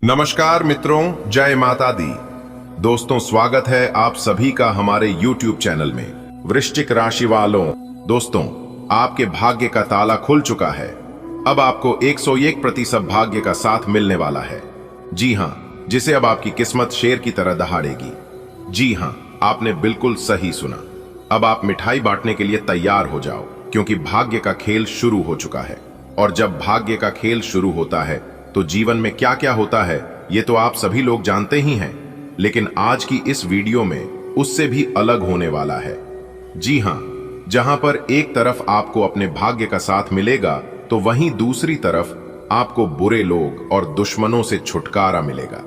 नमस्कार मित्रों, जय माता दी। दोस्तों, स्वागत है आप सभी का हमारे YouTube चैनल में। वृश्चिक राशि वालों, दोस्तों, आपके भाग्य का ताला खुल चुका है। अब आपको 101% भाग्य का साथ मिलने वाला है। जी हां, जिसे अब आपकी किस्मत शेर की तरह दहाड़ेगी। जी हां, आपने बिल्कुल सही सुना। अब आप मिठाई बांटने के लिए तैयार हो जाओ, क्योंकि भाग्य का खेल शुरू हो चुका है। और जब भाग्य का खेल शुरू होता है तो जीवन में क्या क्या होता है ये तो आप सभी लोग जानते ही हैं, लेकिन आज की इस वीडियो में उससे भी अलग होने वाला है। जी हां, जहां पर एक तरफ आपको अपने भाग्य का साथ मिलेगा तो वहीं दूसरी तरफ आपको बुरे लोग और दुश्मनों से छुटकारा मिलेगा।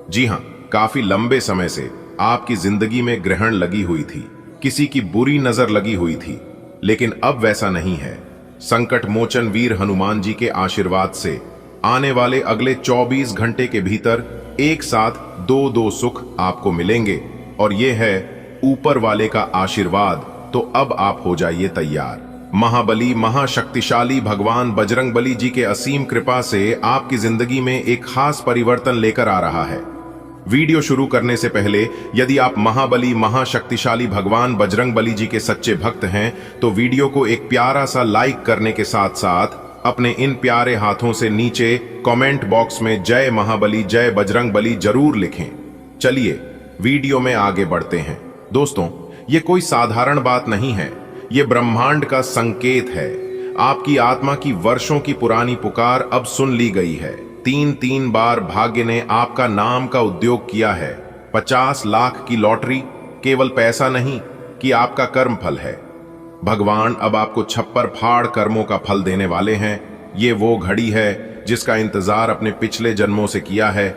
जी हां, काफी लंबे समय से आपकी जिंदगी में ग्रहण लगी हुई थी, किसी की बुरी नजर लगी हुई थी, लेकिन अब वैसा नहीं है। संकट मोचन वीर हनुमान जी के आशीर्वाद से आने वाले अगले 24 घंटे के भीतर एक साथ दो सुख आपको मिलेंगे, और ये है ऊपर वाले का आशीर्वाद। तो अब आप हो जाइए तैयार। महाबली महाशक्तिशाली भगवान बजरंगबली जी के असीम कृपा से आपकी जिंदगी में एक खास परिवर्तन लेकर आ रहा है। वीडियो शुरू करने से पहले यदि आप महाबली महाशक्तिशाली भगवान बजरंगबली जी के सच्चे भक्त हैं तो वीडियो को एक प्यारा सा लाइक करने के साथ साथ अपने इन प्यारे हाथों से नीचे कमेंट बॉक्स में जय महाबली जय बजरंगबली जरूर लिखें। चलिए वीडियो में आगे बढ़ते हैं। दोस्तों, ये कोई साधारण बात नहीं है, ये ब्रह्मांड का संकेत है। आपकी आत्मा की वर्षों की पुरानी पुकार अब सुन ली गई है। 3 बार भाग्य ने आपका नाम का उद्योग किया है। 50 लाख की लॉटरी केवल पैसा नहीं कि आपका कर्म फल है। भगवान अब आपको छप्पर फाड़ कर्मों का फल देने वाले हैं। ये वो घड़ी है जिसका इंतजार अपने पिछले जन्मों से किया है।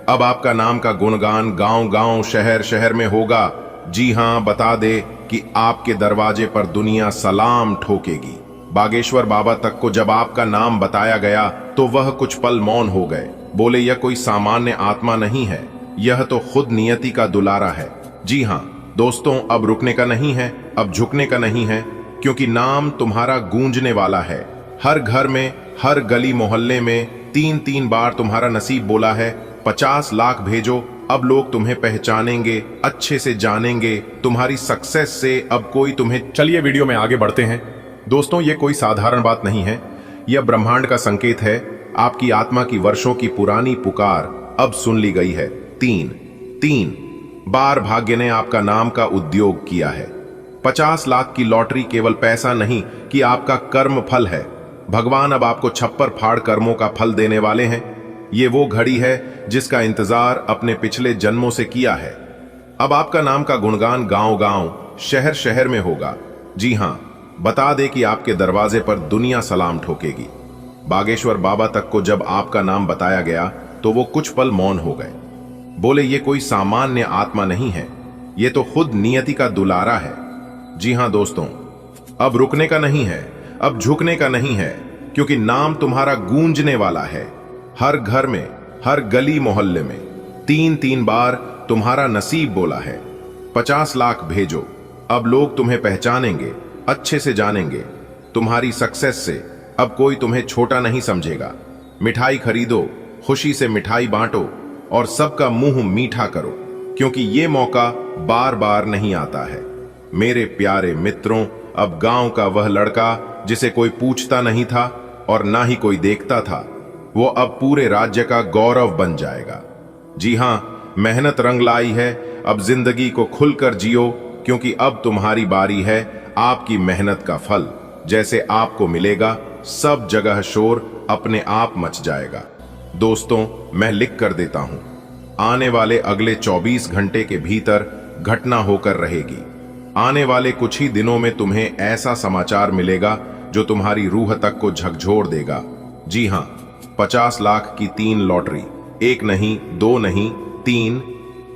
अब आपका नाम का गुणगान गांव गांव शहर शहर में होगा। जी हां, बता दे कि आपके दरवाजे पर दुनिया सलाम ठोकेगी। बागेश्वर बाबा तक को जब आपका नाम बताया गया तो वह कुछ पल मौन हो गए। बोले, यह कोई सामान्य आत्मा नहीं है, यह तो खुद नियति का दुलारा है। जी हां दोस्तों, अब रुकने का नहीं है, अब झुकने का नहीं है, क्योंकि नाम तुम्हारा गूंजने वाला है। हर घर में, हर गली मोहल्ले में 3 बार तुम्हारा नसीब बोला है। 50 लाख भेजो, अब लोग तुम्हें पहचानेंगे, अच्छे से जानेंगे। तुम्हारी सक्सेस से अब कोई तुम्हें। चलिए वीडियो में आगे बढ़ते हैं। दोस्तों, ये कोई साधारण बात नहीं है, यह ब्रह्मांड का संकेत है। आपकी आत्मा की वर्षों की पुरानी पुकार अब सुन ली गई है। 3 बार भाग्य ने आपका नाम का उद्योग किया है। 50 लाख की लॉटरी केवल पैसा नहीं कि आपका कर्म फल है। भगवान अब आपको छप्पर फाड़ कर्मों का फल देने वाले हैं। ये वो घड़ी है जिसका इंतजार अपने पिछले जन्मों से किया है। अब आपका नाम का गुणगान गांव गांव शहर शहर में होगा। जी हां, बता दे कि आपके दरवाजे पर दुनिया सलाम ठोकेगी। बागेश्वर बाबा तक को जब आपका नाम बताया गया तो वो कुछ पल मौन हो गए। बोले, ये कोई सामान्य आत्मा नहीं है, ये तो खुद नियति का दुलारा है। जी हां दोस्तों, अब रुकने का नहीं है, अब झुकने का नहीं है, क्योंकि नाम तुम्हारा गूंजने वाला है। हर घर में, हर गली मोहल्ले में 3 बार तुम्हारा नसीब बोला है। 50 लाख भेजो, अब लोग तुम्हें पहचानेंगे, अच्छे से जानेंगे। तुम्हारी सक्सेस से अब कोई तुम्हें छोटा नहीं समझेगा। मिठाई खरीदो, खुशी से मिठाई बांटो और सबका मुंह मीठा करो, क्योंकि ये मौका बार बार नहीं आता है। मेरे प्यारे मित्रों, अब गांव का वह लड़का जिसे कोई पूछता नहीं था और ना ही कोई देखता था, वो अब पूरे राज्य का गौरव बन जाएगा। जी हां, मेहनत रंग लाई है। अब जिंदगी को खुलकर जियो, क्योंकि अब तुम्हारी बारी है। आपकी मेहनत का फल जैसे आपको मिलेगा, सब जगह शोर अपने आप मच जाएगा। दोस्तों, मैं लिख कर देता हूं, आने वाले अगले 24 घंटे के भीतर घटना होकर रहेगी। आने वाले कुछ ही दिनों में तुम्हें ऐसा समाचार मिलेगा जो तुम्हारी रूह तक को झकझोर देगा। जी हां, 50 लाख की 3 लॉटरी, एक नहीं, 2 नहीं,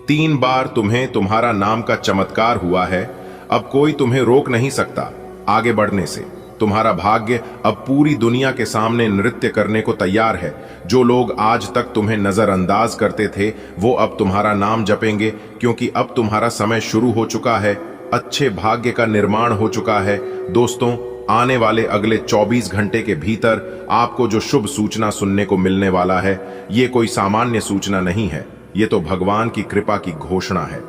3 बार तुम्हें तुम्हारा नाम का चमत्कार हुआ है। अब कोई तुम्हें रोक नहीं सकता आगे बढ़ने से। तुम्हारा भाग्य अब पूरी दुनिया के सामने नृत्य करने को तैयार है। जो लोग आज तक तुम्हें नजरअंदाज करते थे वो अब तुम्हारा नाम जपेंगे, क्योंकि अब तुम्हारा समय शुरू हो चुका है। अच्छे भाग्य का निर्माण हो चुका है। दोस्तों, आने वाले अगले 24 घंटे के भीतर आपको जो शुभ सूचना सुनने को मिलने वाला है, ये कोई सामान्य सूचना नहीं है, ये तो भगवान की कृपा की घोषणा है।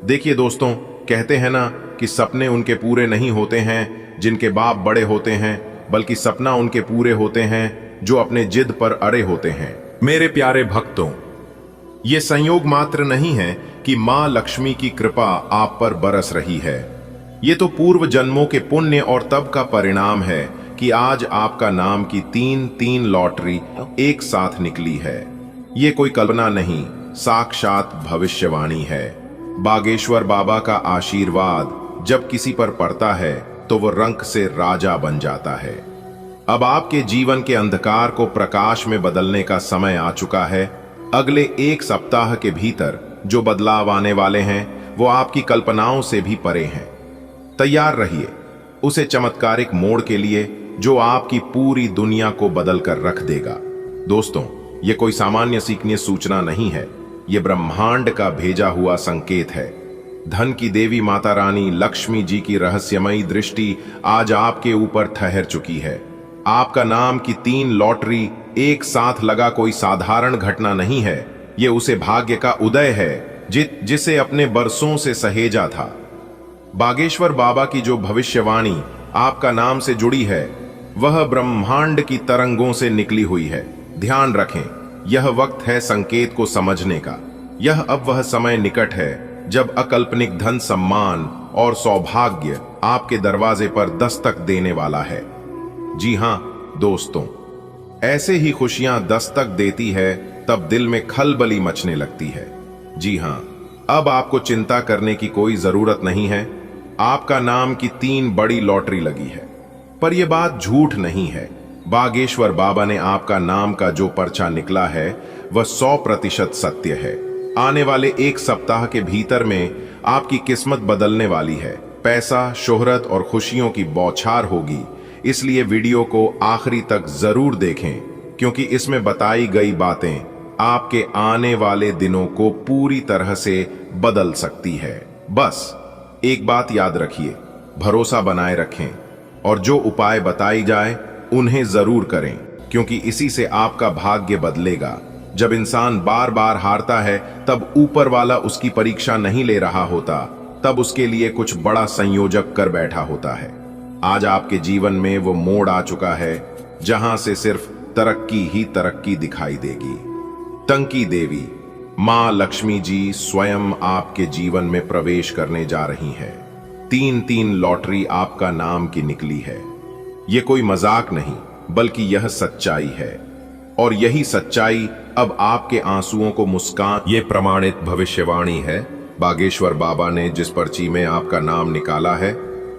देखिए दोस्तों, कहते हैं ना कि सपने उनके पूरे नहीं होते हैं जिनके बाप बड़े होते हैं, बल्कि सपना उनके पूरे होते हैं जो अपने जिद पर अड़े होते हैं। मेरे प्यारे भक्तों, ये संयोग मात्र नहीं है कि मां लक्ष्मी की कृपा आप पर बरस रही है। ये तो पूर्व जन्मों के पुण्य और तप का परिणाम है कि आज आपका नाम की 3 लॉटरी एक साथ निकली है। ये कोई कल्पना नहीं, साक्षात भविष्यवाणी है। बागेश्वर बाबा का आशीर्वाद जब किसी पर पड़ता है तो वो रंक से राजा बन जाता है। अब आपके जीवन के अंधकार को प्रकाश में बदलने का समय आ चुका है। अगले 1 सप्ताह के भीतर जो बदलाव आने वाले हैं वो आपकी कल्पनाओं से भी परे हैं। तैयार रहिए उसे चमत्कारिक मोड़ के लिए जो आपकी पूरी दुनिया को बदल कर रख देगा। दोस्तों, ये कोई सामान्य सीखनीय सूचना नहीं है, ये ब्रह्मांड का भेजा हुआ संकेत है। धन की देवी माता रानी लक्ष्मी जी की रहस्यमयी दृष्टि आज आपके ऊपर ठहर चुकी है। आपका नाम की 3 लॉटरी एक साथ लगा कोई साधारण घटना नहीं है, ये उसे भाग्य का उदय है जिसे अपने बरसों से सहेजा था। बागेश्वर बाबा की जो भविष्यवाणी आपका नाम से जुड़ी है वह ब्रह्मांड की तरंगों से निकली हुई है। ध्यान रखें, यह वक्त है संकेत को समझने का। यह अब वह समय निकट है जब अकल्पनिक धन, सम्मान और सौभाग्य आपके दरवाजे पर दस्तक देने वाला है। जी हां दोस्तों, ऐसे ही खुशियां दस्तक देती है तब दिल में खलबली मचने लगती है। जी हां, अब आपको चिंता करने की कोई जरूरत नहीं है। आपका नाम की 3 बड़ी लॉटरी लगी है। पर यह बात झूठ नहीं है। बागेश्वर बाबा ने आपका नाम का जो पर्चा निकला है वह 100% सत्य है। आने वाले 1 सप्ताह के भीतर में आपकी किस्मत बदलने वाली है। पैसा, शोहरत और खुशियों की बौछार होगी। इसलिए वीडियो को आखिरी तक जरूर देखें, क्योंकि इसमें बताई गई बातें आपके आने वाले दिनों को पूरी तरह से बदल सकती है। बस एक बात याद रखिए, भरोसा बनाए रखें और जो उपाय बताई जाए उन्हें जरूर करें, क्योंकि इसी से आपका भाग्य बदलेगा। जब इंसान बार बार हारता है तब ऊपर वाला उसकी परीक्षा नहीं ले रहा होता, तब उसके लिए कुछ बड़ा संयोजक कर बैठा होता है। आज आपके जीवन में वो मोड़ आ चुका है जहां से सिर्फ तरक्की ही तरक्की दिखाई देगी। टंकी देवी मां लक्ष्मी जी स्वयं आपके जीवन में प्रवेश करने जा रही हैं। 3 लॉटरी आपका नाम की निकली है। यह कोई मजाक नहीं, बल्कि यह सच्चाई है। और यही सच्चाई अब आपके आंसुओं को मुस्कान। ये प्रमाणित भविष्यवाणी है। बागेश्वर बाबा ने जिस पर्ची में आपका नाम निकाला है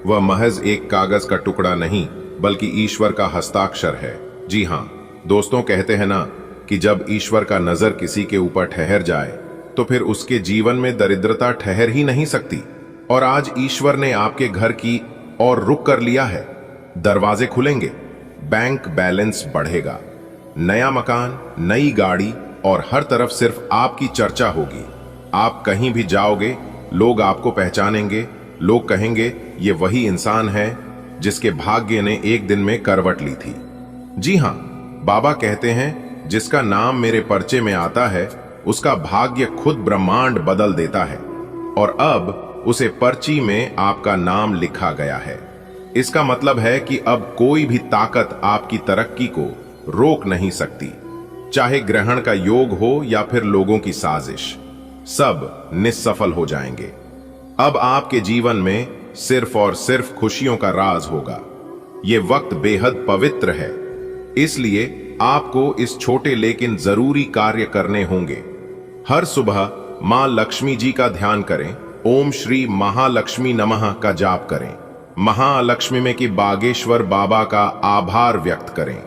वह महज एक कागज का टुकड़ा नहीं, बल्कि ईश्वर का हस्ताक्षर है। जी हां दोस्तों, कहते हैं ना कि जब ईश्वर का नजर किसी के ऊपर ठहर जाए तो फिर उसके जीवन में दरिद्रता ठहर ही नहीं सकती। और आज ईश्वर ने आपके घर की ओर रुख कर लिया है। दरवाजे खुलेंगे, बैंक बैलेंस बढ़ेगा, नया मकान, नई गाड़ी और हर तरफ सिर्फ आपकी चर्चा होगी। आप कहीं भी जाओगे, लोग आपको पहचानेंगे। लोग कहेंगे ये वही इंसान है जिसके भाग्य ने एक दिन में करवट ली थी। जी हां, बाबा कहते हैं जिसका नाम मेरे पर्चे में आता है उसका भाग्य खुद ब्रह्मांड बदल देता है। और अब उसे पर्ची में आपका नाम लिखा गया है। इसका मतलब है कि अब कोई भी ताकत आपकी तरक्की को रोक नहीं सकती, चाहे ग्रहण का योग हो या फिर लोगों की साजिश, सब निस्सफल हो जाएंगे। अब आपके जीवन में सिर्फ और सिर्फ खुशियों का राज होगा। ये वक्त बेहद पवित्र है, इसलिए आपको इस छोटे लेकिन जरूरी कार्य करने होंगे। हर सुबह मां लक्ष्मी जी का ध्यान करें, ओम श्री महालक्ष्मी नमः का जाप करें, महालक्ष्मी में कि बागेश्वर बाबा का आभार व्यक्त करें,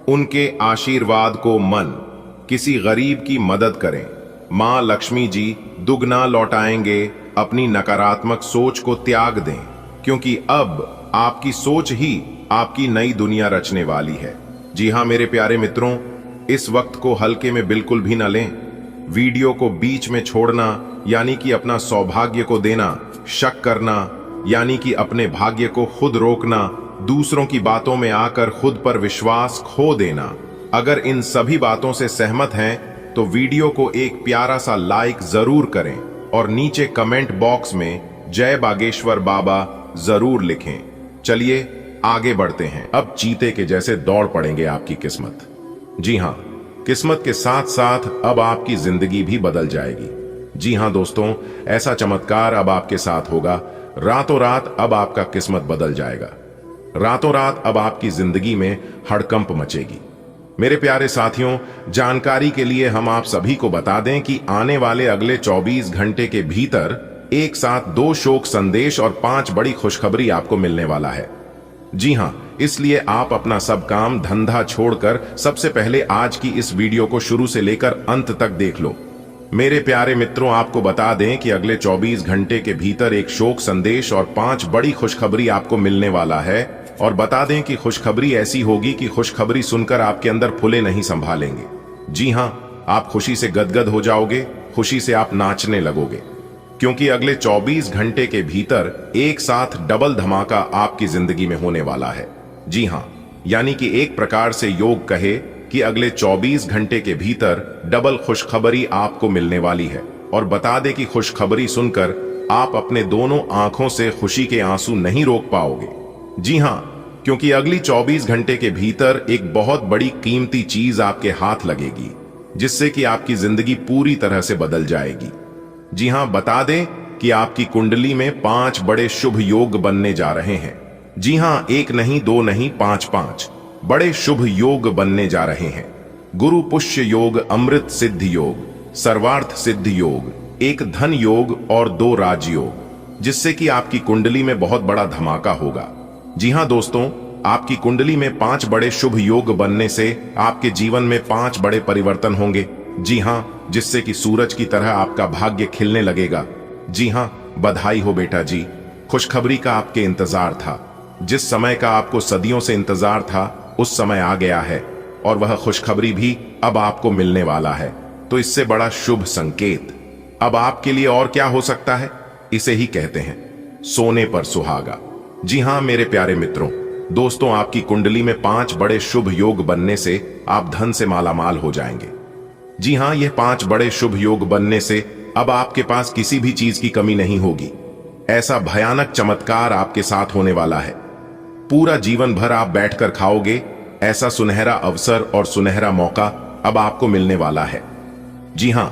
उनके आशीर्वाद को मन, किसी गरीब की मदद करें। मां लक्ष्मी जी दुगना लौटाएंगे। अपनी नकारात्मक सोच को त्याग दें, क्योंकि अब आपकी सोच ही आपकी नई दुनिया रचने वाली है। जी हां मेरे प्यारे मित्रों, इस वक्त को हल्के में बिल्कुल भी न लें। वीडियो को बीच में छोड़ना यानी कि अपना सौभाग्य को देना, शक करना यानी कि अपने भाग्य को खुद रोकना, दूसरों की बातों में आकर खुद पर विश्वास खो देना। अगर इन सभी बातों से सहमत हैं तो वीडियो को एक प्यारा सा लाइक जरूर करें और नीचे कमेंट बॉक्स में जय बागेश्वर बाबा जरूर लिखें। चलिए आगे बढ़ते हैं। अब चीते के जैसे दौड़ पड़ेंगे आपकी किस्मत। जी हां, किस्मत के साथ साथ अब आपकी जिंदगी भी बदल जाएगी। जी हां दोस्तों, ऐसा चमत्कार अब आपके साथ होगा। रातों रात अब आपका किस्मत बदल जाएगा। रातों रात अब आपकी जिंदगी में हड़कंप मचेगी। मेरे प्यारे साथियों, जानकारी के लिए हम आप सभी को बता दें कि आने वाले अगले 24 घंटे के भीतर एक साथ 2 शोक संदेश और 5 बड़ी खुशखबरी आपको मिलने वाला है। जी हां, इसलिए आप अपना सब काम धंधा छोड़कर सबसे पहले आज की इस वीडियो को शुरू से लेकर अंत तक देख लो। मेरे प्यारे मित्रों, आपको बता दें कि अगले 24 घंटे के भीतर एक शोक संदेश और 5 बड़ी खुशखबरी आपको मिलने वाला है। और बता दें कि खुशखबरी ऐसी होगी कि खुशखबरी सुनकर आपके अंदर फुले नहीं संभालेंगे। जी हां, आप खुशी से गदगद हो जाओगे, खुशी से आप नाचने लगोगे, क्योंकि अगले 24 घंटे के भीतर एक साथ डबल धमाका आपकी जिंदगी में होने वाला है। जी हां, यानी कि एक प्रकार से योग कहे कि अगले 24 घंटे के भीतर डबल खुशखबरी आपको मिलने वाली है। और बता दे कि खुशखबरी सुनकर आप अपने दोनों आंखों से खुशी के आंसू नहीं रोक पाओगे। जी हां, क्योंकि अगली 24 घंटे के भीतर एक बहुत बड़ी कीमती चीज आपके हाथ लगेगी, जिससे कि आपकी जिंदगी पूरी तरह से बदल जाएगी। जी हां, बता दें कि आपकी कुंडली में 5 बड़े शुभ योग बनने जा रहे हैं। जी हां, 1 नहीं, 2 नहीं, 5 बड़े शुभ योग बनने जा रहे हैं। गुरु पुष्य योग, अमृत सिद्ध योग, सर्वार्थ सिद्ध योग, एक धन योग और 2 राजयोग, जिससे कि आपकी कुंडली में बहुत बड़ा धमाका होगा। जी हां दोस्तों, आपकी कुंडली में 5 बड़े शुभ योग बनने से आपके जीवन में 5 बड़े परिवर्तन होंगे। जी हां, जिससे कि सूरज की तरह आपका भाग्य खिलने लगेगा। जी हां, बधाई हो बेटा जी, खुशखबरी का आपके इंतजार था। जिस समय का आपको सदियों से इंतजार था उस समय आ गया है, और वह खुशखबरी भी अब आपको मिलने वाला है। तो इससे बड़ा शुभ संकेत अब आपके लिए और क्या हो सकता है? इसे ही कहते हैं सोने पर सुहागा। जी हां मेरे प्यारे मित्रों, दोस्तों, आपकी कुंडली में 5 बड़े शुभ योग बनने से आप धन से मालामाल हो जाएंगे। जी हां, यह 5 बड़े शुभ योग बनने से अब आपके पास किसी भी चीज की कमी नहीं होगी। ऐसा भयानक चमत्कार आपके साथ होने वाला है, पूरा जीवन भर आप बैठकर खाओगे। ऐसा सुनहरा अवसर और सुनहरा मौका अब आपको मिलने वाला है। जी हां,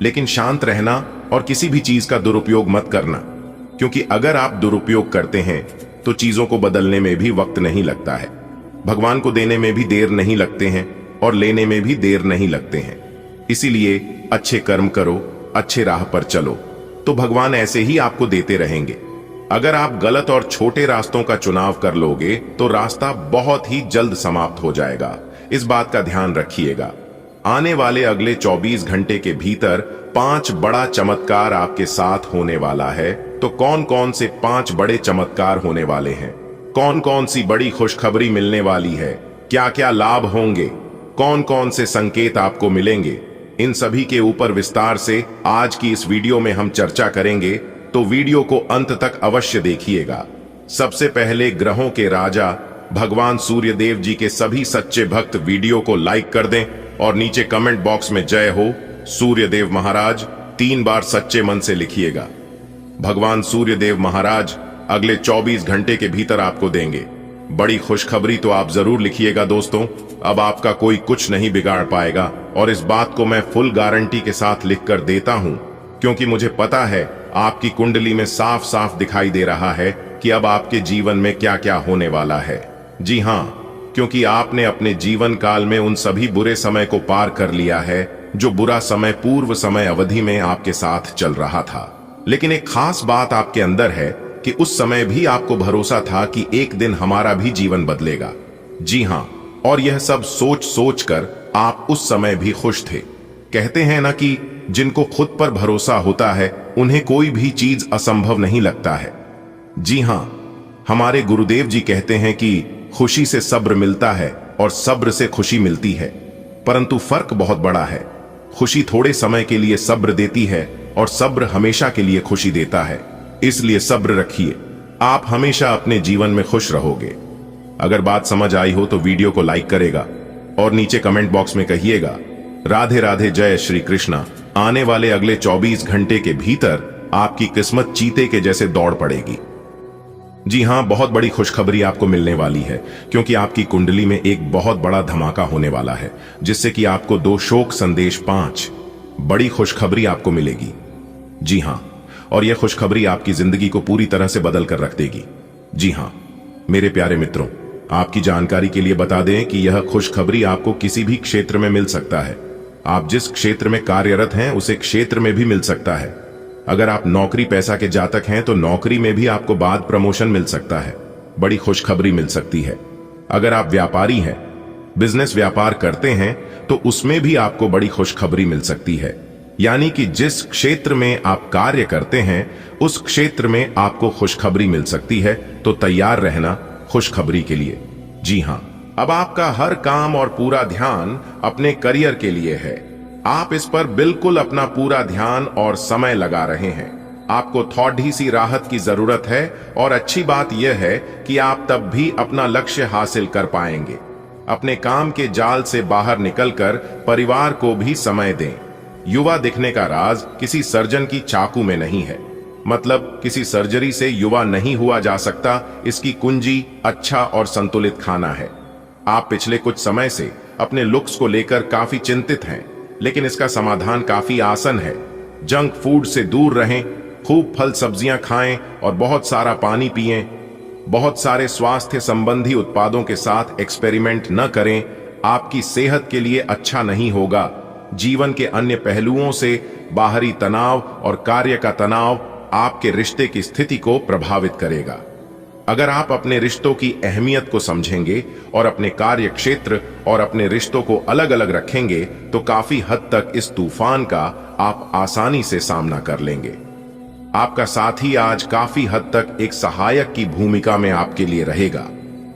लेकिन शांत रहना और किसी भी चीज का दुरुपयोग मत करना, क्योंकि अगर आप दुरुपयोग करते हैं तो चीजों को बदलने में भी वक्त नहीं लगता है। भगवान को देने में भी देर नहीं लगते हैं और लेने में भी देर नहीं लगते हैं। इसीलिए अच्छे कर्म करो, अच्छे राह पर चलो, तो भगवान ऐसे ही आपको देते रहेंगे। अगर आप गलत और छोटे रास्तों का चुनाव कर लोगे तो रास्ता बहुत ही जल्द समाप्त हो जाएगा। इस बात का ध्यान रखिएगा। आने वाले अगले 24 घंटे के भीतर 5 बड़ा चमत्कार आपके साथ होने वाला है। तो कौन कौन से 5 बड़े चमत्कार होने वाले हैं? कौन कौन सी बड़ी खुशखबरी मिलने वाली है? क्या क्या लाभ होंगे? कौन कौन से संकेत आपको मिलेंगे? इन सभी के ऊपर विस्तार से आज की इस वीडियो में हम चर्चा करेंगे, तो वीडियो को अंत तक अवश्य देखिएगा। सबसे पहले ग्रहों के राजा भगवान सूर्य देव जी के सभी सच्चे भक्त वीडियो को लाइक कर दें और नीचे कमेंट बॉक्स में जय हो सूर्य देव महाराज 3 बार सच्चे मन से लिखिएगा। भगवान सूर्य देव महाराज अगले 24 घंटे के भीतर आपको देंगे बड़ी खुशखबरी, तो आप जरूर लिखिएगा दोस्तों। अब आपका कोई कुछ नहीं बिगाड़ पाएगा, और इस बात को मैं फुल गारंटी के साथ लिख कर देता हूं, क्योंकि मुझे पता है आपकी कुंडली में साफ साफ दिखाई दे रहा है कि अब आपके जीवन में क्या क्या होने वाला है। जी हां, क्योंकि आपने अपने जीवन काल में उन सभी बुरे समय को पार कर लिया है जो बुरा समय पूर्व समय अवधि में आपके साथ चल रहा था। लेकिन एक खास बात आपके अंदर है कि उस समय भी आपको भरोसा था कि एक दिन हमारा भी जीवन बदलेगा। जी हां, और यह सब सोच सोच कर आप उस समय भी खुश थे। कहते हैं ना कि जिनको खुद पर भरोसा होता है उन्हें कोई भी चीज असंभव नहीं लगता है। जी हां, हमारे गुरुदेव जी कहते हैं कि खुशी से सब्र मिलता है और सब्र से खुशी मिलती है, परंतु फर्क बहुत बड़ा है। खुशी थोड़े समय के लिए सब्र देती है और सब्र हमेशा के लिए खुशी देता है। इसलिए सब्र रखिए, आप हमेशा अपने जीवन में खुश रहोगे। अगर बात समझ आई हो तो वीडियो को लाइक करेगा और नीचे कमेंट बॉक्स में कहिएगा राधे राधे, जय श्री कृष्णा। आने वाले अगले 24 घंटे के भीतर आपकी किस्मत चीते के जैसे दौड़ पड़ेगी। जी हां, बहुत बड़ी खुशखबरी आपको मिलने वाली है, क्योंकि आपकी कुंडली में एक बहुत बड़ा धमाका होने वाला है, जिससे कि आपको 2 शोक संदेश 5 बड़ी खुशखबरी आपको मिलेगी। जी हां, और यह खुशखबरी आपकी जिंदगी को पूरी तरह से बदल कर रख देगी। जी हां मेरे प्यारे मित्रों, आपकी जानकारी के लिए बता दें कि यह खुशखबरी आपको किसी भी क्षेत्र में मिल सकता है। आप जिस क्षेत्र में कार्यरत हैं उसे क्षेत्र में भी मिल सकता है। अगर आप नौकरी पैसा के जातक हैं तो नौकरी में भी आपको बाद प्रमोशन मिल सकता है, बड़ी खुशखबरी मिल सकती है। अगर आप व्यापारी हैं, बिजनेस व्यापार करते हैं, तो उसमें भी आपको बड़ी खुशखबरी मिल सकती है। यानी कि जिस क्षेत्र में आप कार्य करते हैं उस क्षेत्र में आपको खुशखबरी मिल सकती है, तो तैयार रहना खुशखबरी के लिए। जी हां, अब आपका हर काम और पूरा ध्यान अपने करियर के लिए है। आप इस पर बिल्कुल अपना पूरा ध्यान और समय लगा रहे हैं। आपको थोड़ी सी राहत की जरूरत है, और अच्छी बात यह है कि आप तब भी अपना लक्ष्य हासिल कर पाएंगे। अपने काम के जाल से बाहर निकलकर परिवार को भी समय दें। युवा दिखने का राज किसी सर्जन की चाकू में नहीं है, मतलब किसी सर्जरी से युवा नहीं हुआ जा सकता। इसकी कुंजी अच्छा और संतुलित खाना है। आप पिछले कुछ समय से अपने लुक्स को लेकर काफी चिंतित हैं, लेकिन इसका समाधान काफी आसान है। जंक फूड से दूर रहें, खूब फल सब्जियां खाएं और बहुत सारा पानी पिएं। बहुत सारे स्वास्थ्य संबंधी उत्पादों के साथ एक्सपेरिमेंट न करें, आपकी सेहत के लिए अच्छा नहीं होगा। जीवन के अन्य पहलुओं से बाहरी तनाव और कार्य का तनाव आपके रिश्ते की स्थिति को प्रभावित करेगा। अगर आप अपने रिश्तों की अहमियत को समझेंगे और अपने कार्य क्षेत्र और अपने रिश्तों को अलग अलग रखेंगे, तो काफी हद तक इस तूफान का आप आसानी से सामना कर लेंगे। आपका साथी आज काफी हद तक एक सहायक की भूमिका में आपके लिए रहेगा,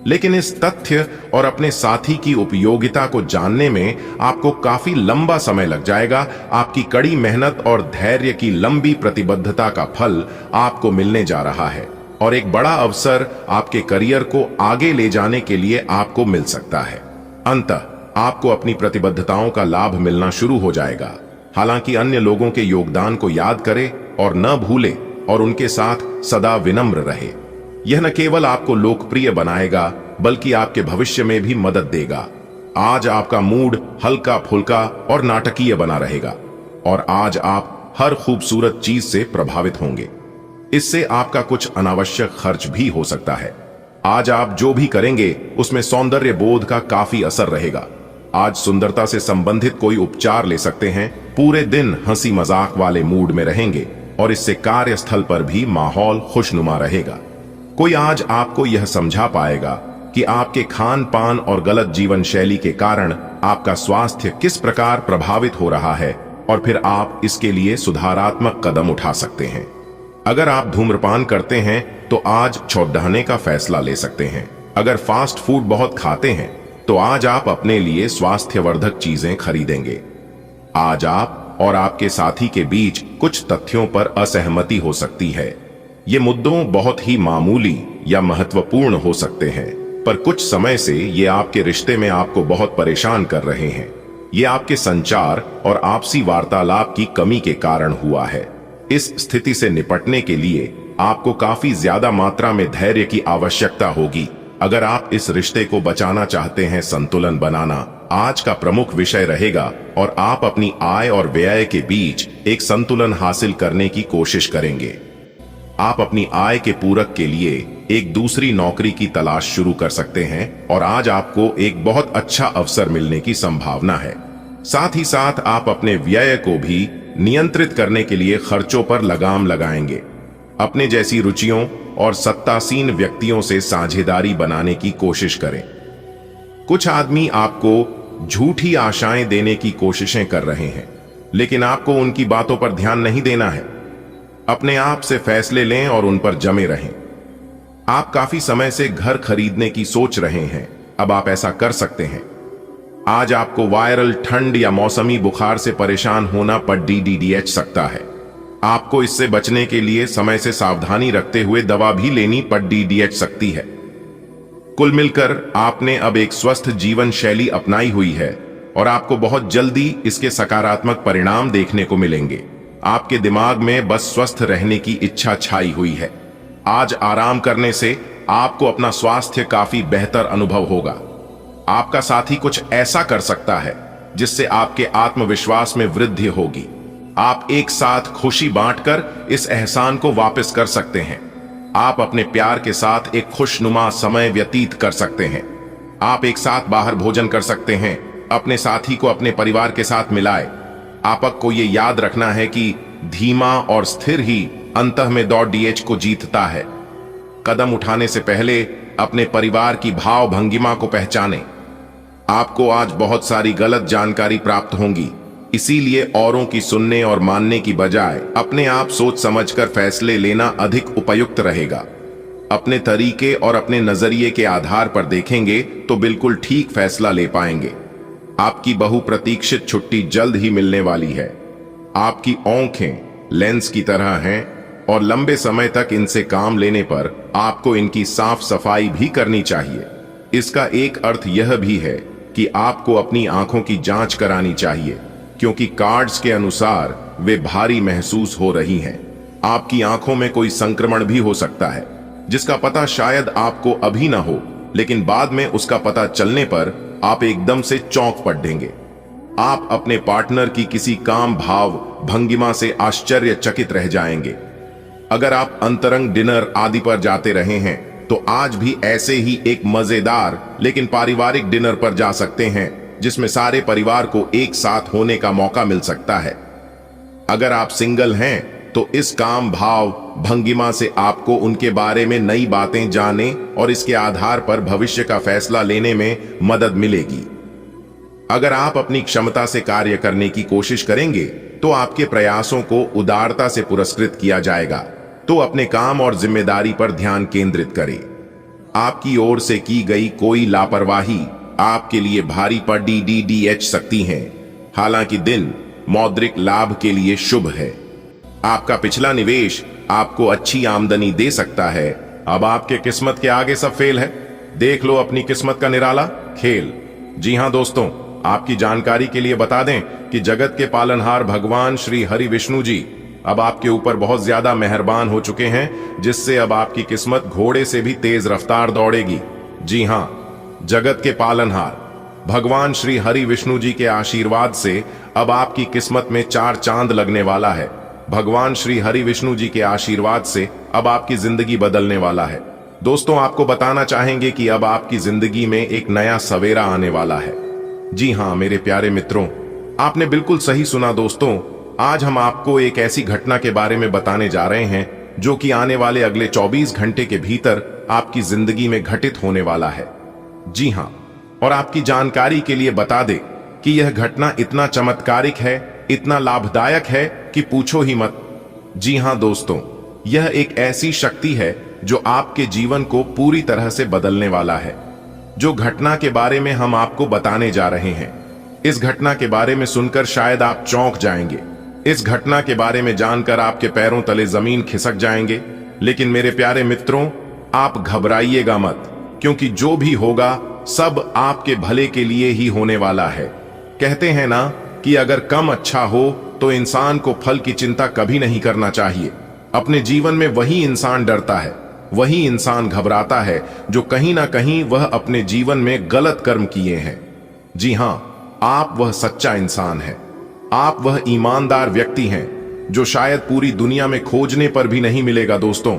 लेकिन इस तथ्य और अपने साथी की उपयोगिता को जानने में आपको काफी लंबा समय लग जाएगा। आपकी कड़ी मेहनत और धैर्य की लंबी प्रतिबद्धता का फल आपको मिलने जा रहा है, और एक बड़ा अवसर आपके करियर को आगे ले जाने के लिए आपको मिल सकता है। अंततः आपको अपनी प्रतिबद्धताओं का लाभ मिलना शुरू हो जाएगा। हालांकि अन्य लोगों के योगदान को याद करें और न भूलें, और उनके साथ सदा विनम्र रहे। यह न केवल आपको लोकप्रिय बनाएगा, बल्कि आपके भविष्य में भी मदद देगा। आज आपका मूड हल्का फुल्का और नाटकीय बना रहेगा, और आज आप हर खूबसूरत चीज से प्रभावित होंगे। इससे आपका कुछ अनावश्यक खर्च भी हो सकता है। आज आप जो भी करेंगे उसमें सौंदर्य बोध का काफी असर रहेगा। आज सुंदरता से संबंधित कोई उपचार ले सकते हैं। पूरे दिन हंसी मजाक वाले मूड में रहेंगे, और इससे कार्यस्थल पर भी माहौल खुशनुमा रहेगा। कोई आज आपको यह समझा पाएगा कि आपके खान पान और गलत जीवन शैली के कारण आपका स्वास्थ्य किस प्रकार प्रभावित हो रहा है, और फिर आप इसके लिए सुधारात्मक कदम उठा सकते हैं। अगर आप धूम्रपान करते हैं तो आज छौड़ाने का फैसला ले सकते हैं। अगर फास्ट फूड बहुत खाते हैं तो आज आप अपने लिए स्वास्थ्यवर्धक चीजें खरीदेंगे। आज आप और आपके साथी के बीच कुछ तथ्यों पर असहमति हो सकती है। ये मुद्दों बहुत ही मामूली या महत्वपूर्ण हो सकते हैं, पर कुछ समय से ये आपके रिश्ते में आपको बहुत परेशान कर रहे हैं। ये आपके संचार और आपसी वार्तालाप की कमी के कारण हुआ है। इस स्थिति से निपटने के लिए आपको काफी ज्यादा मात्रा में धैर्य की आवश्यकता होगी। अगर आप इस रिश्ते को बचाना चाहते हैं, संतुलन बनाना आज का प्रमुख विषय रहेगा, और आप अपनी आय और व्यय के बीच एक संतुलन हासिल करने की कोशिश करेंगे। आप अपनी आय के पूरक के लिए एक दूसरी नौकरी की तलाश शुरू कर सकते हैं, और आज आपको एक बहुत अच्छा अवसर मिलने की संभावना है। साथ ही साथ आप अपने व्यय को भी नियंत्रित करने के लिए खर्चों पर लगाम लगाएंगे। अपने जैसी रुचियों और सत्तासीन व्यक्तियों से साझेदारी बनाने की कोशिश करें। कुछ आदमी आपको झूठी आशाएं देने की कोशिशें कर रहे हैं, लेकिन आपको उनकी बातों पर ध्यान नहीं देना है। अपने आप से फैसले लें और उन पर जमे रहें। आप काफी समय से घर खरीदने की सोच रहे हैं, अब आप ऐसा कर सकते हैं। आज आपको वायरल ठंड या मौसमी बुखार से परेशान होना पर DDDH सकता है। आपको इससे बचने के लिए समय से सावधानी रखते हुए दवा भी लेनी पड़ DDH सकती है। कुल मिलकर आपने अब एक स्वस्थ जीवन शैली अपनाई हुई है और आपको बहुत जल्दी इसके सकारात्मक परिणाम देखने को मिलेंगे। आपके दिमाग में बस स्वस्थ रहने की इच्छा छाई हुई है। आज आराम करने से आपको अपना स्वास्थ्य काफी बेहतर अनुभव होगा। आपका साथी कुछ ऐसा कर सकता है जिससे आपके आत्मविश्वास में वृद्धि होगी। आप एक साथ खुशी बांटकर इस एहसान को वापस कर सकते हैं। आप अपने प्यार के साथ एक खुशनुमा समय व्यतीत कर सकते हैं। आप एक साथ बाहर भोजन कर सकते हैं। अपने साथी को अपने परिवार के साथ मिलाए। आपको ये याद रखना है कि धीमा और स्थिर ही अंतः में दौड़ डीएच को जीतता है। कदम उठाने से पहले अपने परिवार की भाव भंगिमा को पहचानें। आपको आज बहुत सारी गलत जानकारी प्राप्त होंगी, इसीलिए औरों की सुनने और मानने की बजाय अपने आप सोच समझकर फैसले लेना अधिक उपयुक्त रहेगा। अपने तरीके और अपने नजरिए के आधार पर देखेंगे तो बिल्कुल ठीक फैसला ले पाएंगे। आपकी बहुप्रतीक्षित छुट्टी जल्द ही मिलने वाली है। आपकी आंखें लेंस की तरह हैं और लंबे समय तक इनसे काम लेने पर आपको इनकी साफ सफाई भी करनी चाहिए। इसका एक अर्थ यह भी है कि आपको अपनी आंखों की जांच करानी चाहिए, क्योंकि कार्ड्स के अनुसार वे भारी महसूस हो रही हैं। आपकी आंखों में कोई संक्रमण भी हो सकता है, जिसका पता शायद आपको अभी ना हो, लेकिन बाद में उसका पता चलने पर आप एकदम से चौंक पड़ेंगे। आप अपने पार्टनर की किसी काम भाव भंगिमा से आश्चर्यचकित रह जाएंगे। अगर आप अंतरंग डिनर आदि पर जाते रहे हैं तो आज भी ऐसे ही एक मजेदार लेकिन पारिवारिक डिनर पर जा सकते हैं, जिसमें सारे परिवार को एक साथ होने का मौका मिल सकता है। अगर आप सिंगल हैं तो इस काम भाव भंगिमा से आपको उनके बारे में नई बातें जानने और इसके आधार पर भविष्य का फैसला लेने में मदद मिलेगी। अगर आप अपनी क्षमता से कार्य करने की कोशिश करेंगे तो आपके प्रयासों को उदारता से पुरस्कृत किया जाएगा। तो अपने काम और जिम्मेदारी पर ध्यान केंद्रित करें। आपकी ओर से की गई कोई लापरवाही आपके लिए भारी पड़ डीडीएच सकती है। हालांकि दिन मौद्रिक लाभ के लिए शुभ है। आपका पिछला निवेश आपको अच्छी आमदनी दे सकता है। अब आपके किस्मत के आगे सब फेल है। देख लो अपनी किस्मत का निराला खेल। जी हां दोस्तों, आपकी जानकारी के लिए बता दें कि जगत के पालनहार भगवान श्री हरि विष्णु जी अब आपके ऊपर बहुत ज्यादा मेहरबान हो चुके हैं, जिससे अब आपकी किस्मत घोड़े से भी तेज रफ्तार दौड़ेगी। जी हां, जगत के पालनहार भगवान श्री हरि विष्णु जी के आशीर्वाद से अब आपकी किस्मत में 4 चांद लगने वाला है। भगवान श्री हरि विष्णु जी के आशीर्वाद से अब आपकी जिंदगी बदलने वाला है। दोस्तों, आपको बताना चाहेंगे कि अब आपकी जिंदगी में एक नया सवेरा आने वाला है। जी हां मेरे प्यारे मित्रों, आपने बिल्कुल सही सुना। दोस्तों, आज हम आपको एक ऐसी घटना के बारे में बताने जा रहे हैं जो कि आने वाले अगले 24 घंटे के भीतर आपकी जिंदगी में घटित होने वाला है। जी हां, और आपकी जानकारी के लिए बता दें कि यह घटना इतना चमत्कारिक है, इतना लाभदायक है कि पूछो ही मत। जी हां दोस्तों, यह एक ऐसी शक्ति है जो आपके जीवन को पूरी तरह से बदलने वाला है। जो घटना के बारे में हम आपको बताने जा रहे हैं, इस घटना के बारे में सुनकर शायद आप चौंक जाएंगे। इस घटना के बारे में जानकर आपके पैरों तले जमीन खिसक जाएंगे। लेकिन मेरे प्यारे मित्रों, आप घबराइएगा मत, क्योंकि जो भी होगा सब आपके भले के लिए ही होने वाला है। कहते हैं ना कि अगर कम अच्छा हो तो इंसान को फल की चिंता कभी नहीं करना चाहिए। अपने जीवन में वही इंसान डरता है, वही इंसान घबराता है जो कहीं ना कहीं वह अपने जीवन में गलत कर्म किए हैं। जी हां, आप वह सच्चा इंसान है। आप वह ईमानदार व्यक्ति हैं जो शायद पूरी दुनिया में खोजने पर भी नहीं मिलेगा। दोस्तों,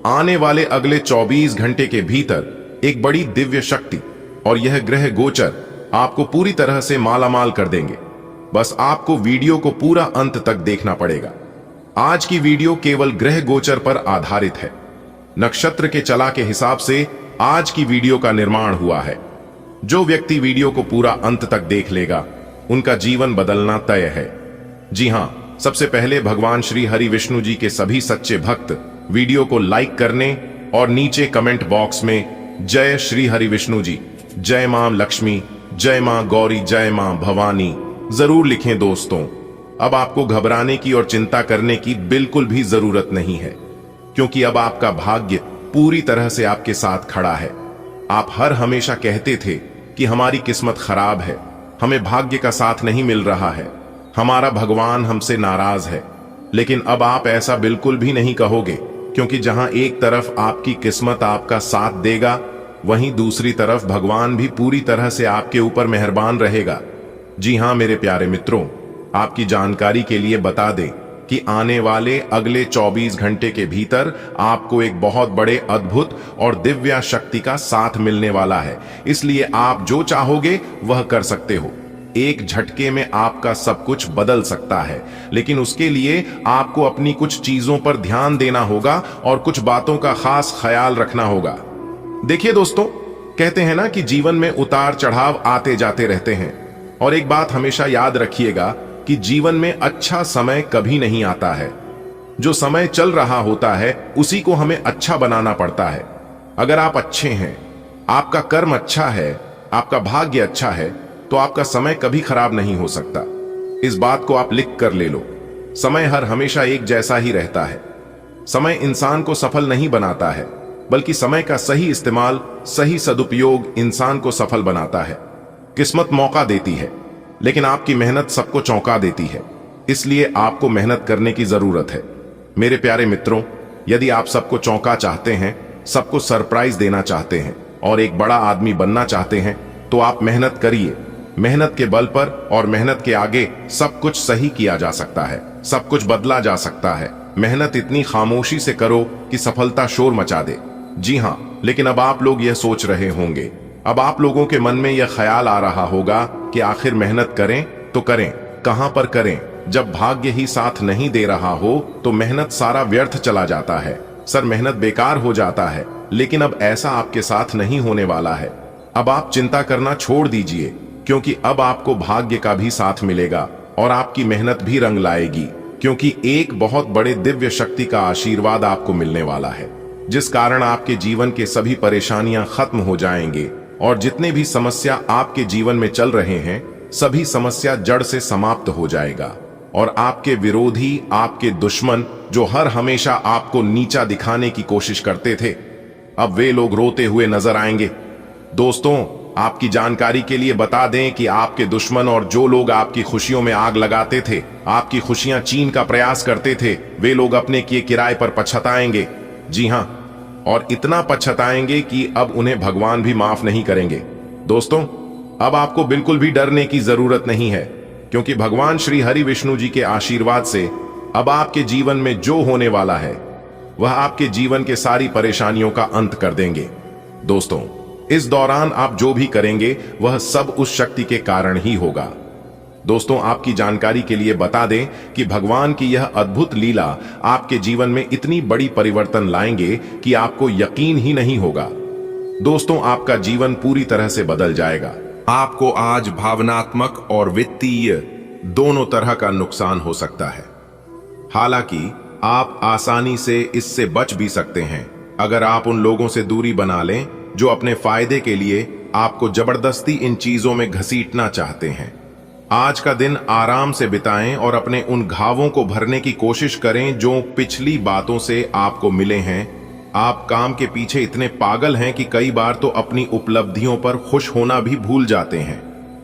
आने वाले अगले 24 घंटे के भीतर एक बड़ी दिव्य शक्ति और यह ग्रह गोचर आपको पूरी तरह से मालामाल कर देंगे। बस आपको वीडियो को पूरा अंत तक देखना पड़ेगा। आज की वीडियो केवल ग्रह गोचर पर आधारित है। नक्षत्र के चला के हिसाब से आज की वीडियो का निर्माण हुआ है। जो व्यक्ति वीडियो को पूरा अंत तक देख लेगा, उनका जीवन बदलना तय है। जी हां, सबसे पहले भगवान श्री हरि विष्णु जी के सभी सच्चे भक्त वीडियो को लाइक करने और नीचे कमेंट बॉक्स में जय श्री हरि विष्णु जी, जय मां लक्ष्मी, जय मां गौरी, जय मां भवानी जरूर लिखें। दोस्तों, अब आपको घबराने की और चिंता करने की बिल्कुल भी जरूरत नहीं है, क्योंकि अब आपका भाग्य पूरी तरह से आपके साथ खड़ा है। आप हर हमेशा कहते थे कि हमारी किस्मत खराब है, हमें भाग्य का साथ नहीं मिल रहा है, हमारा भगवान हमसे नाराज है। लेकिन अब आप ऐसा बिल्कुल भी नहीं कहोगे, क्योंकि जहां एक तरफ आपकी किस्मत आपका साथ देगा, वहीं दूसरी तरफ भगवान भी पूरी तरह से आपके ऊपर मेहरबान रहेगा। जी हां मेरे प्यारे मित्रों, आपकी जानकारी के लिए बता दें कि आने वाले अगले 24 घंटे के भीतर आपको एक बहुत बड़े अद्भुत और दिव्य शक्ति का साथ मिलने वाला है। इसलिए आप जो चाहोगे वह कर सकते हो। एक झटके में आपका सब कुछ बदल सकता है, लेकिन उसके लिए आपको अपनी कुछ चीजों पर ध्यान देना होगा और कुछ बातों का खास ख्याल रखना होगा। देखिए दोस्तों, कहते हैं ना कि जीवन में उतार चढ़ाव आते जाते रहते हैं, और एक बात हमेशा याद रखिएगा कि जीवन में अच्छा समय कभी नहीं आता है। जो समय चल रहा होता है उसी को हमें अच्छा बनाना पड़ता है। अगर आप अच्छे हैं, आपका कर्म अच्छा है, आपका भाग्य अच्छा है, तो आपका समय कभी खराब नहीं हो सकता। इस बात को आप लिख कर ले लो। समय हर हमेशा एक जैसा ही रहता है। समय इंसान को सफल नहीं बनाता है, बल्कि समय का सही इस्तेमाल, सही सदुपयोग इंसान को सफल बनाता है। किस्मत मौका देती है, लेकिन आपकी मेहनत सबको चौंका देती है। इसलिए आपको मेहनत करने की जरूरत है। मेरे प्यारे मित्रों, यदि आप सबको चौंका चाहते हैं, सबको सरप्राइज देना चाहते हैं और एक बड़ा आदमी बनना चाहते हैं, तो आप मेहनत करिए। मेहनत के बल पर और मेहनत के आगे सब कुछ सही किया जा सकता है, सब कुछ बदला जा सकता है। मेहनत इतनी खामोशी से करो कि सफलता शोर मचा दे। जी हां, लेकिन अब आप लोग यह सोच रहे होंगे, अब आप लोगों के मन में यह ख्याल आ रहा होगा कि आखिर मेहनत करें तो करें, कहां पर करें? जब भाग्य ही साथ नहीं दे रहा हो तो मेहनत सारा व्यर्थ चला जाता है। सर, मेहनत बेकार हो जाता है। लेकिन अब ऐसा आपके साथ नहीं होने वाला है। अब आप चिंता करना छोड़ दीजिए, क्योंकि अब आपको भाग्य का भी साथ मिलेगा और आपकी मेहनत भी रंग लाएगी, क्योंकि एक बहुत बड़े दिव्य शक्ति का आशीर्वाद आपको मिलने वाला है, जिस कारण आपके जीवन के सभी परेशानियां खत्म हो जाएंगे और जितने भी समस्या आपके जीवन में चल रहे हैं, सभी समस्या जड़ से समाप्त हो जाएगा। और आपके विरोधी, आपके दुश्मन, जो हर हमेशा आपको नीचा दिखाने की कोशिश करते थे, अब वे लोग रोते हुए नजर आएंगे। दोस्तों, आपकी जानकारी के लिए बता दें कि आपके दुश्मन और जो लोग आपकी खुशियों में आग लगाते थे, आपकी खुशियां छीन का प्रयास करते थे, वे लोग अपने किए किराए पर पछताएंगे। जी हां, और इतना पछताएंगे कि अब उन्हें भगवान भी माफ नहीं करेंगे। दोस्तों, अब आपको बिल्कुल भी डरने की जरूरत नहीं है, क्योंकि भगवान श्री हरि विष्णु जी के आशीर्वाद से अब आपके जीवन में जो होने वाला है, वह आपके जीवन के सारी परेशानियों का अंत कर देंगे। दोस्तों, इस दौरान आप जो भी करेंगे वह सब उस शक्ति के कारण ही होगा। दोस्तों, आपकी जानकारी के लिए बता दें कि भगवान की यह अद्भुत लीला आपके जीवन में इतनी बड़ी परिवर्तन लाएंगे कि आपको यकीन ही नहीं होगा। दोस्तों, आपका जीवन पूरी तरह से बदल जाएगा। आपको आज भावनात्मक और वित्तीय दोनों तरह का नुकसान हो सकता है। हालांकि आप आसानी से इससे बच भी सकते हैं अगर आप उन लोगों से दूरी बना लें जो अपने फायदे के लिए आपको जबरदस्ती इन चीजों में घसीटना चाहते हैं। आज का दिन आराम से बिताएं और अपने उन घावों को भरने की कोशिश करें जो पिछली बातों से आपको मिले हैं। आप काम के पीछे इतने पागल हैं कि कई बार तो अपनी उपलब्धियों पर खुश होना भी भूल जाते हैं।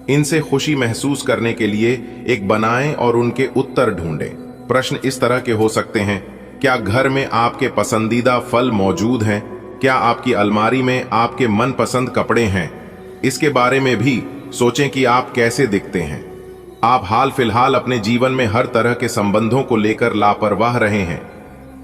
इनसे खुशी महसूस करने के लिए एक बनाएं और उनके उत्तर ढूंढें। प्रश्न इस तरह के हो सकते हैं: क्या घर में आपके पसंदीदा फल मौजूद हैं? क्या आपकी अलमारी में आपके मनपसंद कपड़े हैं? इसके बारे में भी सोचें कि आप कैसे दिखते हैं। आप हाल फिलहाल अपने जीवन में हर तरह के संबंधों को लेकर लापरवाह रहे हैं,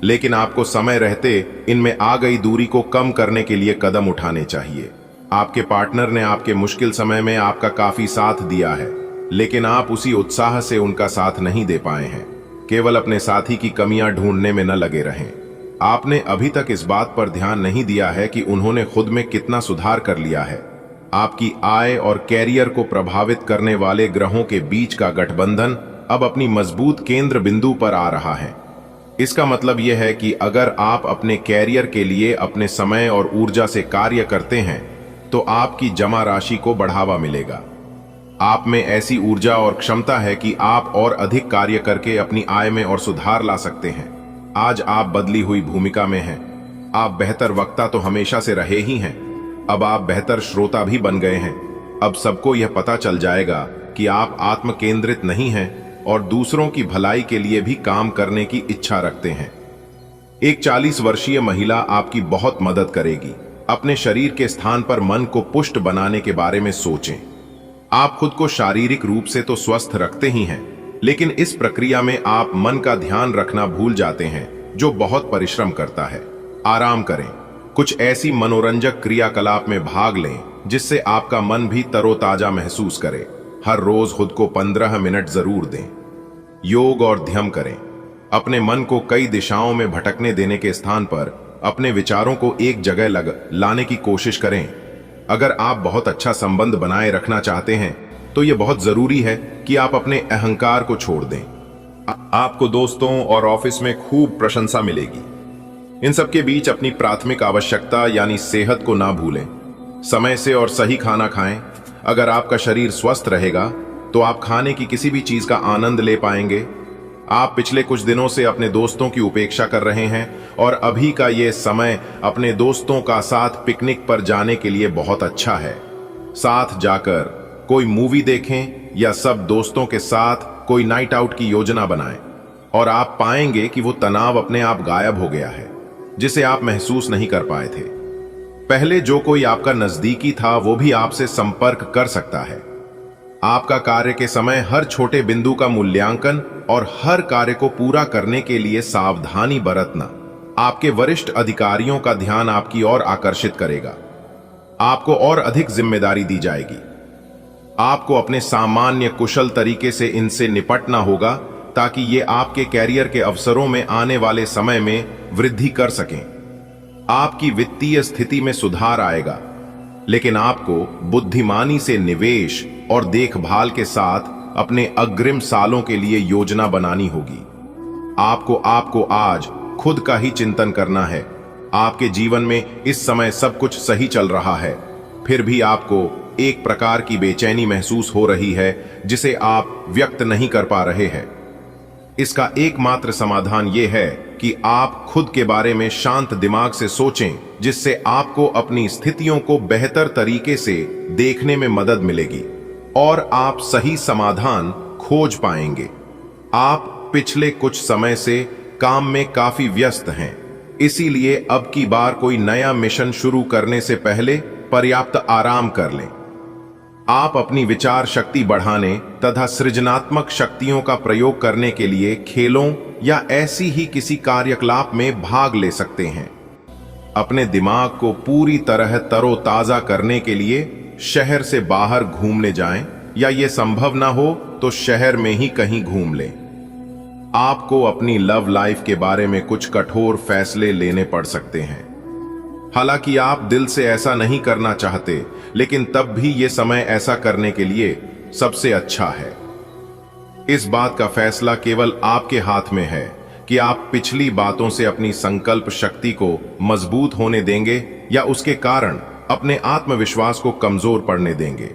लेकिन आपको समय रहते इनमें आ गई दूरी को कम करने के लिए कदम उठाने चाहिए। आपके पार्टनर ने आपके मुश्किल समय में आपका काफी साथ दिया है, लेकिन आप उसी उत्साह से उनका साथ नहीं दे पाए हैं। केवल अपने साथी की कमियां ढूंढने में न लगे रहें। आपने अभी तक इस बात पर ध्यान नहीं दिया है कि उन्होंने खुद में कितना सुधार कर लिया है। आपकी आय और कैरियर को प्रभावित करने वाले ग्रहों के बीच का गठबंधन अब अपनी मजबूत केंद्र बिंदु पर आ रहा है। इसका मतलब यह है कि अगर आप अपने कैरियर के लिए अपने समय और ऊर्जा से कार्य करते हैं, तो आपकी जमा राशि को बढ़ावा मिलेगा। आप में ऐसी ऊर्जा और क्षमता है कि आप और अधिक कार्य करके अपनी आय में और सुधार ला सकते हैं। आज आप बदली हुई भूमिका में हैं। आप बेहतर वक्ता तो हमेशा से रहे ही हैं, अब आप बेहतर श्रोता भी बन गए हैं। अब सबको यह पता चल जाएगा कि आप आत्म केंद्रित नहीं हैं और दूसरों की भलाई के लिए भी काम करने की इच्छा रखते हैं। एक 40 वर्षीय महिला आपकी बहुत मदद करेगी। अपने शरीर के स्थान पर मन को पुष्ट बनाने के बारे में सोचें। आप खुद को शारीरिक रूप से तो स्वस्थ रखते ही हैं, लेकिन इस प्रक्रिया में आप मन का ध्यान रखना भूल जाते हैं, जो बहुत परिश्रम करता है। आराम करें, कुछ ऐसी मनोरंजक क्रियाकलाप में भाग लें जिससे आपका मन भी तरोताजा महसूस करे। हर रोज खुद को 15 मिनट जरूर दें। योग और ध्यान करें। अपने मन को कई दिशाओं में भटकने देने के स्थान पर अपने विचारों को एक जगह लाने की कोशिश करें। अगर आप बहुत अच्छा संबंध बनाए रखना चाहते हैं तो यह बहुत जरूरी है कि आप अपने अहंकार को छोड़ दें। आपको दोस्तों और ऑफिस में खूब प्रशंसा मिलेगी। इन सब के बीच अपनी प्राथमिक आवश्यकता यानी सेहत को ना भूलें। समय से और सही खाना खाएं। अगर आपका शरीर स्वस्थ रहेगा तो आप खाने की किसी भी चीज का आनंद ले पाएंगे। आप पिछले कुछ दिनों से अपने दोस्तों की उपेक्षा कर रहे हैं और अभी का ये समय अपने दोस्तों का साथ पिकनिक पर जाने के लिए बहुत अच्छा है। साथ जाकर कोई मूवी देखें या सब दोस्तों के साथ कोई नाइट आउट की योजना बनाएं और आप पाएंगे कि वो तनाव अपने आप गायब हो गया है, जिसे आप महसूस नहीं कर पाए थे। पहले जो कोई आपका नजदीकी था वो भी आपसे संपर्क कर सकता है। आपका कार्य के समय हर छोटे बिंदु का मूल्यांकन और हर कार्य को पूरा करने के लिए सावधानी बरतना आपके वरिष्ठ अधिकारियों का ध्यान आपकी ओर आकर्षित करेगा। आपको और अधिक जिम्मेदारी दी जाएगी। आपको अपने सामान्य कुशल तरीके से इनसे निपटना होगा ताकि ये आपके कैरियर के अवसरों में आने वाले समय में वृद्धि कर सकें। आपकी वित्तीय स्थिति में सुधार आएगा, लेकिन आपको बुद्धिमानी से निवेश और देखभाल के साथ अपने अग्रिम सालों के लिए योजना बनानी होगी। आपको आज खुद का ही चिंतन करना है। आपके जीवन में इस समय सब कुछ सही चल रहा है, फिर भी आपको एक प्रकार की बेचैनी महसूस हो रही है जिसे आप व्यक्त नहीं कर पा रहे हैं। इसका एकमात्र समाधान यह है कि आप खुद के बारे में शांत दिमाग से सोचें, जिससे आपको अपनी स्थितियों को बेहतर तरीके से देखने में मदद मिलेगी और आप सही समाधान खोज पाएंगे। आप पिछले कुछ समय से काम में काफी व्यस्त हैं, इसीलिए अब की बार कोई नया मिशन शुरू करने से पहले पर्याप्त आराम कर लें। आप अपनी विचार शक्ति बढ़ाने तथा सृजनात्मक शक्तियों का प्रयोग करने के लिए खेलों या ऐसी ही किसी कार्यकलाप में भाग ले सकते हैं। अपने दिमाग को पूरी तरह तरोताजा करने के लिए शहर से बाहर घूमने जाएं, या ये संभव ना हो तो शहर में ही कहीं घूम लें। आपको अपनी लव लाइफ के बारे में कुछ कठोर फैसले लेने पड़ सकते हैं। हालांकि आप दिल से ऐसा नहीं करना चाहते, लेकिन तब भी ये समय ऐसा करने के लिए सबसे अच्छा है। इस बात का फैसला केवल आपके हाथ में है कि आप पिछली बातों से अपनी संकल्प शक्ति को मजबूत होने देंगे या उसके कारण अपने आत्मविश्वास को कमजोर पड़ने देंगे।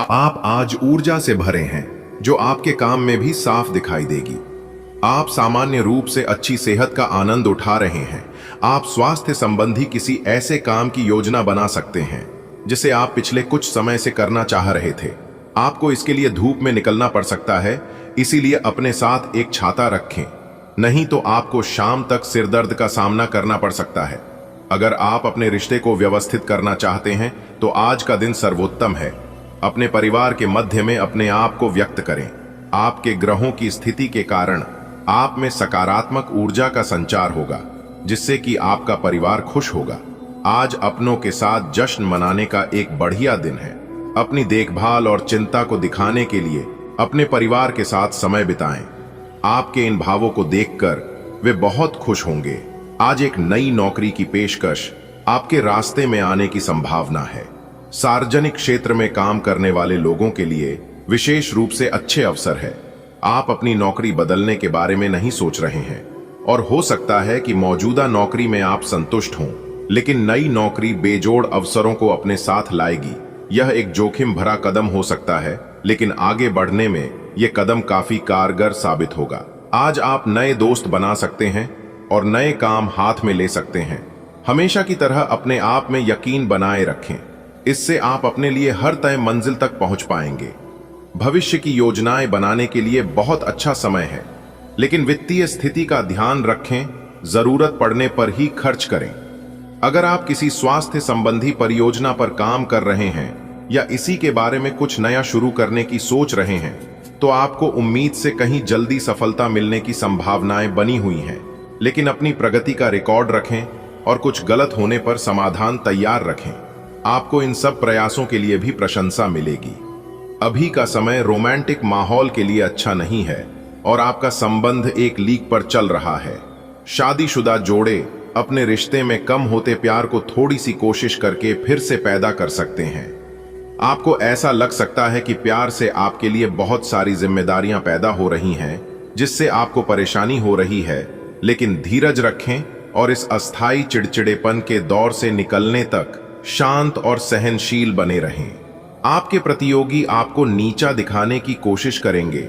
आप आज ऊर्जा से भरे हैं, जो आपके काम में भी साफ दिखाई देगी। आप सामान्य रूप से अच्छी सेहत का आनंद उठा रहे हैं। आप स्वास्थ्य संबंधी किसी ऐसे काम की योजना बना सकते हैं जिसे आप पिछले कुछ समय से करना चाह रहे थे। आपको इसके लिए धूप में निकलना पड़ सकता है, इसीलिए अपने साथ एक छाता रखें, नहीं तो आपको शाम तक सिरदर्द का सामना करना पड़ सकता है। अगर आप अपने रिश्ते को व्यवस्थित करना चाहते हैं तो आज का दिन सर्वोत्तम है। अपने परिवार के मध्य में अपने आप को व्यक्त करें। आपके ग्रहों की स्थिति के कारण आप में सकारात्मक ऊर्जा का संचार होगा, जिससे कि आपका परिवार खुश होगा। आज अपनों के साथ जश्न मनाने का एक बढ़िया दिन है। अपनी देखभाल और चिंता को दिखाने के लिए अपने परिवार के साथ समय बिताएं। आपके इन भावों को देखकर वे बहुत खुश होंगे। आज एक नई नौकरी की पेशकश आपके रास्ते में आने की संभावना है। सार्वजनिक क्षेत्र में काम करने वाले लोगों के लिए विशेष रूप से अच्छे अवसर है। आप अपनी नौकरी बदलने के बारे में नहीं सोच रहे हैं और हो सकता है कि मौजूदा नौकरी में आप संतुष्ट हों, लेकिन नई नौकरी बेजोड़ अवसरों को अपने साथ लाएगी। यह एक जोखिम भरा कदम हो सकता है, लेकिन आगे बढ़ने में यह कदम काफी कारगर साबित होगा। आज आप नए दोस्त बना सकते हैं और नए काम हाथ में ले सकते हैं। हमेशा की तरह अपने आप में यकीन बनाए रखें। इससे आप अपने लिए हर तय मंजिल तक पहुंच पाएंगे। भविष्य की योजनाएं बनाने के लिए बहुत अच्छा समय है, लेकिन वित्तीय स्थिति का ध्यान रखें, जरूरत पड़ने पर ही खर्च करें। अगर आप किसी स्वास्थ्य संबंधी परियोजना पर काम कर रहे हैं या इसी के बारे में कुछ नया शुरू करने की सोच रहे हैं, तो आपको उम्मीद से कहीं जल्दी सफलता मिलने की संभावनाएं बनी हुई हैं। लेकिन अपनी प्रगति का रिकॉर्ड रखें और कुछ गलत होने पर समाधान तैयार रखें। आपको इन सब प्रयासों के लिए भी प्रशंसा मिलेगी। अभी का समय रोमांटिक माहौल के लिए अच्छा नहीं है और आपका संबंध एक लीक पर चल रहा है। शादीशुदा जोड़े अपने रिश्ते में कम होते प्यार को थोड़ी सी कोशिश करके फिर से पैदा कर सकते हैं। आपको ऐसा लग सकता है कि प्यार से आपके लिए बहुत सारी जिम्मेदारियां पैदा हो रही हैं, जिससे आपको परेशानी हो रही है, लेकिन धीरज रखें और इस अस्थायी चिड़चिड़ेपन के दौर से निकलने तक शांत और सहनशील बने रहें। आपके प्रतियोगी आपको नीचा दिखाने की कोशिश करेंगे,